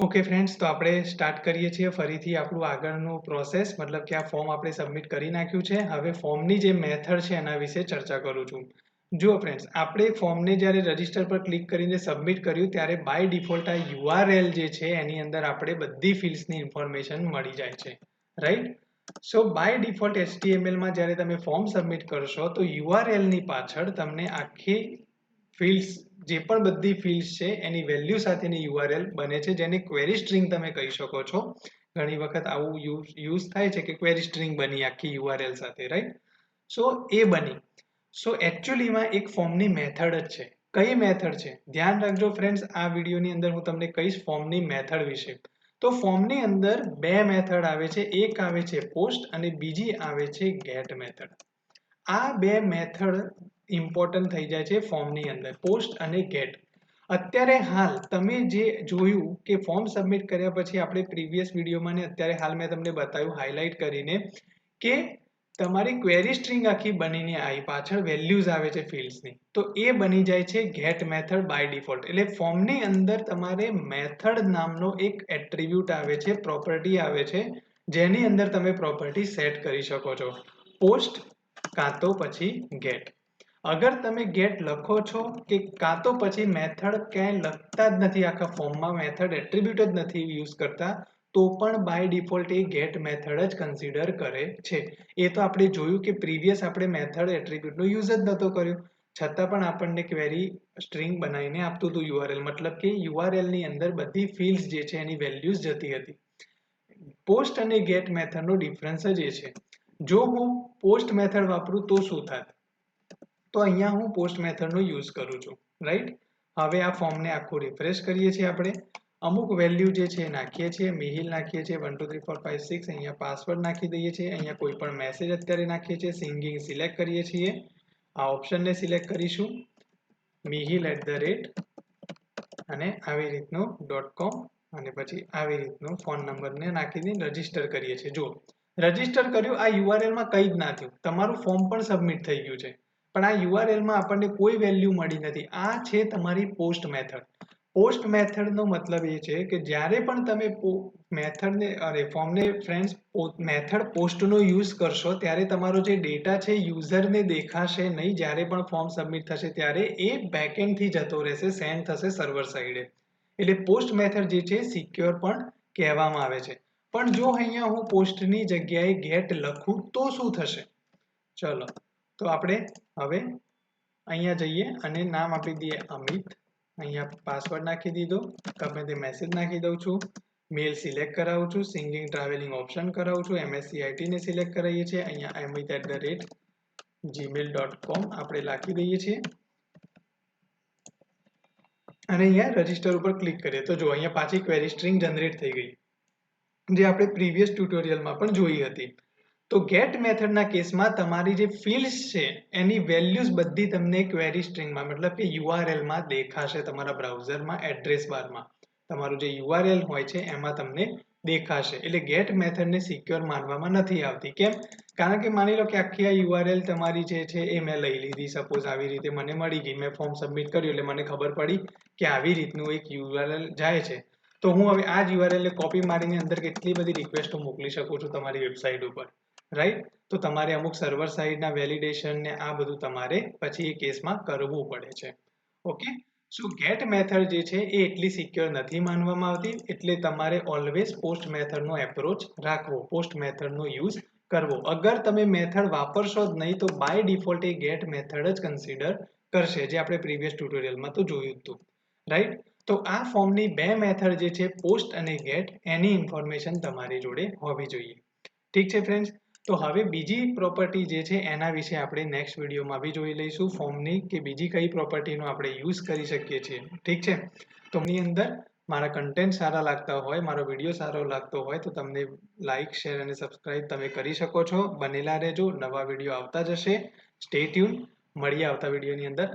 Okay friends, તો આપણે start કરીએ છીએ ફરીથી આપણું આગળનું પ્રોસેસ. મતલબ કે આ ફોર્મ આપણે સબમિટ કરી નાખ્યું છે. હવે ફોર્મની જે મેથડ છે એના વિશે ચર્ચા કરું છું. જુઓ ફ્રેન્ડ્સ, આપણે ફોર્મને જ્યારે રજિસ્ટર પર ક્લિક કરીને સબમિટ કર્યું ત્યારે બાય ડિફોલ્ટ આ યુઆરએલ જે છે એની અંદર આપણે બધી ફિલ્ડ્સની ઇન્ફોર્મેશન મળી જાય છે, right? So by default HTML માં જ્યારે તમે ફોર્મ સબમિટ કરશો તો યુઆરએલની પાછળ તમને આખી ફિલ્ડ્સ, જે પણ બધી ફિલ્ડ્સ છે એની વેલ્યુ સાથેની યુઆરએલ બને છે, જેને ક્વેરી સ્ટ્રિંગ તમે કહી શકો છો. ઘણી વખત આવું યુઝ થાય છે કે ક્વેરી સ્ટ્રિંગ બની આખી યુઆરએલ સાથે, રાઈટ? સો એ બની. સો એકચ્યુઅલીમાં એક ફોર્મની મેથડ જ છે. કઈ મેથડ છે? ધ્યાન રાખજો ફ્રેન્ડ્સ, આ વિડીયોની અંદર હું તમને કહીશ ફોર્મની મેથડ વિશે. તો ફોર્મની અંદર બે મેથડ આવે છે. એક આવે છે પોસ્ટ અને બીજી આવે છે ગેટ મેથડ. આ બે મેથડ ઇમ્પોર્ટન્ટ થઈ જાય છે ફોર્મની અંદર, પોસ્ટ અને ગેટ. અત્યારે હાલ તમે જે જોયું કે ફોર્મ સબમિટ કર્યા પછી આપણે પ્રીવિયસ વિડીયોમાં ને અત્યારે હાલ મેં તમને બતાવ્યું હાઇલાઇટ કરીને કે તમારી ક્વેરી સ્ટ્રિંગ આખી બનીને આવી, પાછળ વેલ્યુઝ આવે છે ફિલ્ડ્સની, તો એ બની જાય છે ગેટ મેથડ બાય ડિફોલ્ટ. એટલે ફોર્મની અંદર તમારે મેથડ નામનો એક એટ્રીબ્યુટ આવે છે, પ્રોપર્ટી આવે છે, જેની અંદર તમે પ્રોપર્ટી સેટ કરી શકો છો, પોસ્ટ કાં તો પછી ગેટ. અગર તમે ગેટ લખો છો કે કાં તો પછી મેથડ ક્યાંય લખતા જ નથી, આખા ફોર્મમાં મેથડ એટ્રીબ્યુટ જ નથી યુઝ કરતા, તો પણ બાય ડિફોલ્ટ એ ગેટ મેથડ જ કન્સિડર કરે છે. એ તો આપણે જોયું કે પ્રીવિયસ આપણે મેથડ એટ્રીબ્યુટનો યુઝ જ નહોતો કર્યો, છતાં પણ આપણને ક્વેરી સ્ટ્રિંગ બનાવીને આપતું હતું યુઆરએલ. મતલબ કે યુઆરએલની અંદર બધી ફિલ્ડ્સ જે છે એની વેલ્યુઝ જતી હતી. પોસ્ટ અને ગેટ મેથડનો ડિફરન્સ જ એ છે. જો હું પોસ્ટ મેથડ વાપરું તો શું થાય? તો અહીંયા હું પોસ્ટ મેથડનો યુઝ કરું છું, રાઈટ? હવે આ ફોર્મને આખું રિફ્રેશ કરીએ છીએ આપણે. અમુક વેલ્યુ જે છે નાખીએ છીએ, મિહિલ નાખીએ છીએ 1 2 3 4 5 6, અહીંયા પાસવર્ડ નાખી દઈએ છીએ, અહીંયા કોઈ પણ મેસેજ અત્યારે નાખીએ છીએ, સિંગિંગ સિલેક્ટ કરીએ છીએ, આ ઓપ્શનને સિલેક્ટ કરીશું, મિહિલ @ અને આવી રીતનું .com અને પછી આવી રીતનું ફોન નંબરને નાખીને રજીસ્ટર કરીએ છીએ. જો રજીસ્ટર કર્યું, આ યુઆરએલમાં કંઈ જ ના થયું, તમારું ફોર્મ પણ સબમિટ થઈ ગયું છે, પણ આ યુઆરએલમાં આપણને કોઈ વેલ્યુ મળી નથી. આ છે તમારી પોસ્ટ મેથડ. પોસ્ટ મેથડનો મતલબ એ છે કે જ્યારે પણ તમે ફોર્મને ફ્રેન્ડ્સ મેથડ પોસ્ટનો યુઝ કરશો ત્યારે તમારો જે ડેટા છે યુઝરને દેખાશે નહીં. જ્યારે પણ ફોર્મ સબમિટ થશે ત્યારે એ બેકએન્ડથી જતો રહેશે, સેન્ડ થશે સર્વર સાઈડે. એટલે પોસ્ટ મેથડ જે છે સિક્યોર પણ કહેવામાં આવે છે. પણ જો અહીંયા હું પોસ્ટની જગ્યાએ ગેટ લખું તો શું થશે? ચલો, તો આપણે હવે અહીંયા જઈએ અને નામ આપી દઈએ અમિત, અહીંયા પાસવર્ડ નાખી દીધો, ગમે તે મેસેજ નાખી દઉં છું, મેલ સિલેક્ટ કરાવું છું, સિંગિંગ ટ્રાવેલિંગ ઓપ્શન કરાવું છું, MSCIT ને સિલેક્ટ કરાવીએ છીએ, અહીંયા amit@gmail.com આપણે લખી દઈએ છીએ અને અહીંયા રજીસ્ટર ઉપર ક્લિક કરીએ તો જો અહીંયા પાછી ક્વેરી સ્ટ્રિંગ જનરેટ થઈ ગઈ, જે આપણે પ્રીવિયસ ટ્યુટોરિયલમાં પણ જોઈ હતી. તો ગેટ મેથડના કેસમાં તમારી જે ફિલ્ડ્સ છે એની વેલ્યુઝ બધી તમને ક્વેરી સ્ટ્રિંગમાં, મતલબ કે યુઆરએલમાં દેખાશે, તમારા બ્રાઉઝરમાં એડ્રેસ બારમાં તમારું જે યુઆરએલ હોય છે એમાં તમને દેખાશે. એટલે ગેટ મેથડને સિક્યોર માનવામાં નથી આવતી. કેમ? કારણ કે માની લો કે આખી આ યુઆરએલ તમારી જે છે એ મેં લઈ લીધી, સપોઝ આવી રીતે મને મળી ગઈ, મેં ફોર્મ સબમિટ કર્યું એટલે મને ખબર પડી કે આવી રીતનું એક યુઆરએલ જાય છે, તો હું હવે આ જ યુઆરએલને કોપી મારીને અંદર કેટલી બધી રિક્વેસ્ટો મોકલી શકું છું તમારી વેબસાઇટ ઉપર, રાઈટ? તો તમારે અમુક સર્વર સાઇડના વેલિડેશન ને આ બધું તમારે પછી એ કેસમાં કરવું પડે છે. ઓકે, સો ગેટ મેથડ જે છે એ એટલી સિક્યોર નથી માનવામાં આવતી, એટલે તમારે ઓલવેઝ પોસ્ટ મેથડનો એપ્રોચ રાખવો, પોસ્ટ મેથડનો યુઝ કરવો. અગર તમે મેથડ વાપરશો જ નહીં તો બાય ડિફોલ્ટ એ ગેટ મેથડ જ કન્સિડર કરશે, જે આપણે પ્રીવિયસ ટ્યુટોરિયલમાં તો જોયું હતું, રાઈટ? તો આ ફોર્મની બે મેથડ જે છે પોસ્ટ અને ગેટ, એની ઇન્ફોર્મેશન તમારી જોડે હોવી જોઈએ. ઠીક છે ફ્રેન્ડ્સ, તો હવે બીજી પ્રોપર્ટી જે છે એના વિશે આપણે નેક્સ્ટ વિડીયોમાં બી જોઈ લઈશું, ફોર્મની કે બીજી કઈ પ્રોપર્ટીનો આપણે યુઝ કરી શકીએ છીએ. ઠીક છે, તો એની અંદર મારા કન્ટેન્ટ સારા લાગતા હોય, મારો વિડીયો સારો લાગતો હોય તો તમને લાઇક, શેર અને સબસ્ક્રાઇબ તમે કરી શકો છો. બનેલા રહેજો, નવા વિડીયો આવતા જશે. સ્ટે ટ્યુન, મળીએ આવતા વિડીયોની અંદર.